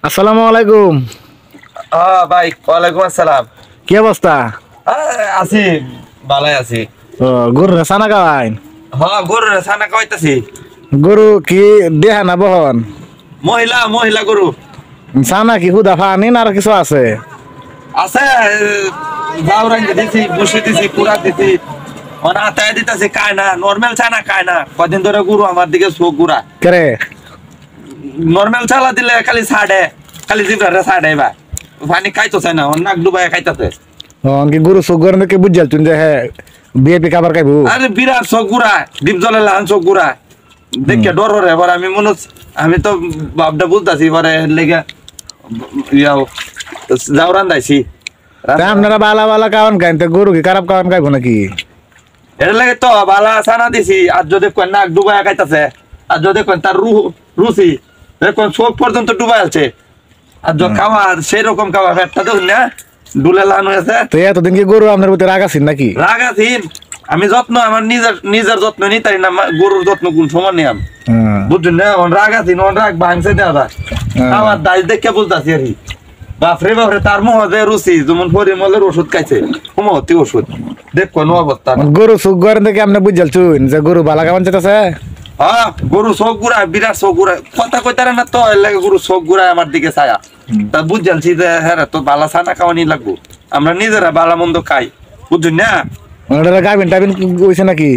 আসসালামু আলাইকুম। ভাই ওয়ালাইকুম আসসালাম। কি অবস্থা? আছি, ভালাই আছি। গরু সানা খাওয়াইন? গরু ছানা খাওয়াইতেছি। গরু কি দেহা না বহন? মহিলা মহিলা গরু সানা কি হুদা ফানি না আর কিছু আছে? আছে, জাউরান দিছি, বসে দিছি, পুরা দিছি, মানে আতায় দিতেছি, খায় না। নর্মাল ছানা খায় না। কদিন ধরে গরু আমার দিকে চোখ গুড়া কেরে? নর্মাল চালা দিলে খালি ছাড়ে, খালি জিভে ছাড়ে। বা পানি খাইতো চাই না, নাক ডুবাই খাইতাতে। কি গরু চোখ গরম দেখে বুঝাল তুই যে হ্যাঁ বিএপি খাবার খাইবো? আরে বিরাট চোখ গুড়া, ডিপ জলে লাহান চোখ গুড়া দেখে ডর হরে। এবার আমি মনে আমি তো ভাবটা বুঝতেছি, এবারে লেগে ইয়াও জাউরান দাইছি। আপনারা বালা বালা খাওয়ান খাইন, তো গরু কি খারাপ খাওয়ান খাইবো নাকি? এটা লাগে তো বালা ছানা দিছি। আর যদি কোন নাক ডুবাই খাইতাছে, আর যদি কোন তার রুচি কোন চোখ পর্যন্ত ডুবাই আছে, আর যদি খাওয়া সেই রকম খাওয়া ফেটটা দেখুন না ডুলে লাগানো আছে। তো এতদিন কি গরু আপনার প্রতি রাগ আছেন নাকি? রাগ আছিন। আমি যত্ন আমার নিজের যত্ন নি তাই না, গরুর যত্ন কোন সময় নিয়াম বুঝছেন না? রাগ আছিন, রাগ ভাঙছে দেওয়া আমার দায় দেখে বুঝতেছি আর কি। বাপরে বাপরে, তার মহদে রুচি যেমন পরিমলের ওষুধ খাইছে, হোমিওপ্যাথি ওষুধ। দেখ কোন অবস্থা গরু চোখ গরম দেখে আপনি বুঝাল চুন যে গরু বালা খাওয়ান চাইতেছে। গরু চোখ গুড়া, বিরাট চোখ গুড়া, কথা কইতারে না তো লাগে। গরু চোখ গুড়া আমার দিকে ছায়া, তা বুঝালছি যে হ্যাঁ তো বালা ছানা খাওয়ানি লাগবো। আমরা নিজেরা বালা মন্দ খাই, বুঝছেন না? গাভিন টাভিন কইছে নাকি?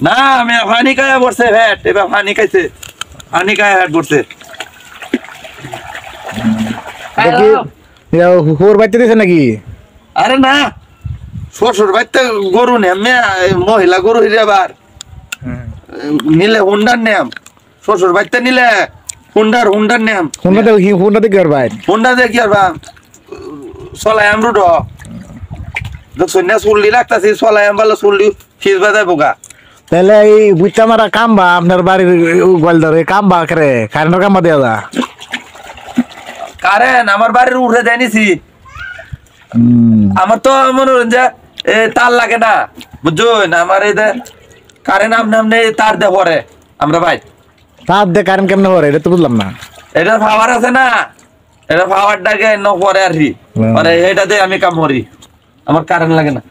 না, আমি পানি খাইয়া পড়ছে ভ্যাট। এবার পানি খাইছে, পানি খাইয়া ভ্যাট পড়ছে। হোর বাইতে দিছে নাকি? আরে না, শ্বশুর বাড়িতে গরু নেম, মহিলা গরু হিরে আবার নিলে হুন্ডার নেম। শ্বশুর বাড়িতে নিলে হুন্ডার নেম। হুন্ডা দেখি আর ভাই হুন্ডা দিয়ে কি আর বা চলাই আমরুড দেখছি না, চুল্লি রাখতেছি, চলাই আম ভালো চুল্লি ফিজ বাজায় বোকা। তাহলে এই বুঝতে মারা কামবা আপনার বাড়ির গোয়ালদার কামবা করে কারেন্টের কামবা দেওয়া যা কারেন্ট আমার বাড়ির উঠে দেয়নিছি। আমার তো মনে হলেন যে তার লাগে না, বুঝছেন? আমার এই যে কারেন্ট আপনি তার দে পরে আমরা ভাই তার দে কারেন্ট কেমনে পরে এটা তো বুঝলাম না। এটা পাওয়ার আছে না, এটা পাওয়ারটাকে ন পরে আর কি, মানে এটাতে আমি কাম করি, আমার কারেন্ট লাগে না।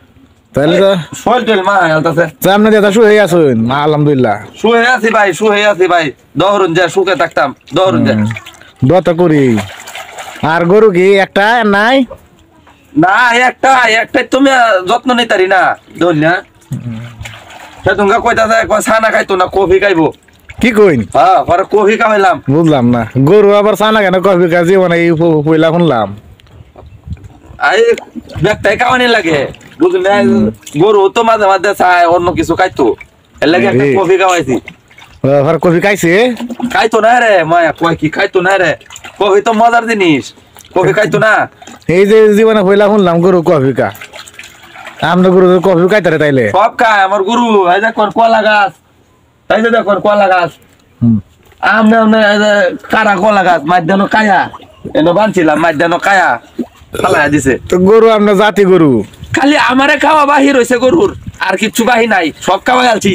তাহলে তো শোল টেল মা আলতাছে আপনি দাদা শুয়ে আছেন? আলহামদুলিল্লাহ শুয়ে আছি ভাই, শুয়ে আছি ভাই। দহরুন যে সুখে থাকতাম, দহরুন যে দত করি। আর গরু কি একটা নাই? না, একটাই তুমি যত্ন নিতারি না ধর না। সে তুমি কইতাছে ছানা খাইতো না, কফি খাইবো। কি কইন? হ্যাঁ, পরে কফি খাওয়াইলাম। বুঝলাম না, গরু আবার চানা কেন কফি কাজি মানে এই পয়লা শুনলাম। এই ব্যক্তাই খাওয়ানি লাগে, বুঝলি? গরু তো মাঝে মাঝে চায় অন্য কিছু খাইতো, এর লাগে একটা কফি খাওয়াইছি। কফি খাইছে? খাইতো না রে মায়া, কয় কি খাইতো না রে? কফি তো মজার জিনিস, কফি খাইতো না। এই যে জীবনে পয়লা শুনলাম গরু কফি কা। আমরা গরু কফি খাইতারে তাইলে? সব খায় আমার গরু। এই যে কোন কলা গাছ, এই যে দেখুন কলা গাছ, আমনে কারা কলা গাছ মাঝখানো কায়া এনে বানছিলাম, মাঝখানো কায়া ফালাই দিছে। তো গরু আমরা জাতি গরু, খালি আমারে খাওয়া বাহির হয়েছে গরুর, আর কিচ্ছু বাহি নাই, সব খাওয়া গেলছি।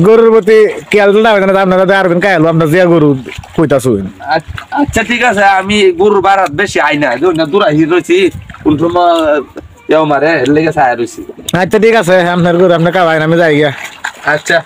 গরুর প্রতি খেয়াল না আপনারা আরবেন খাইলো আমরা যে গরু কইতাছুন। আচ্ছা ঠিক আছে, আমি গরুর বারাত বেশি আই না, দূরাহি রয়েছি কোন সময় মারে লেগে ছায়া রয়েছি। আচ্ছা ঠিক আছে, আপনার গরু আপনি খাওয়াইন, আমি যাই গিয়া। আচ্ছা।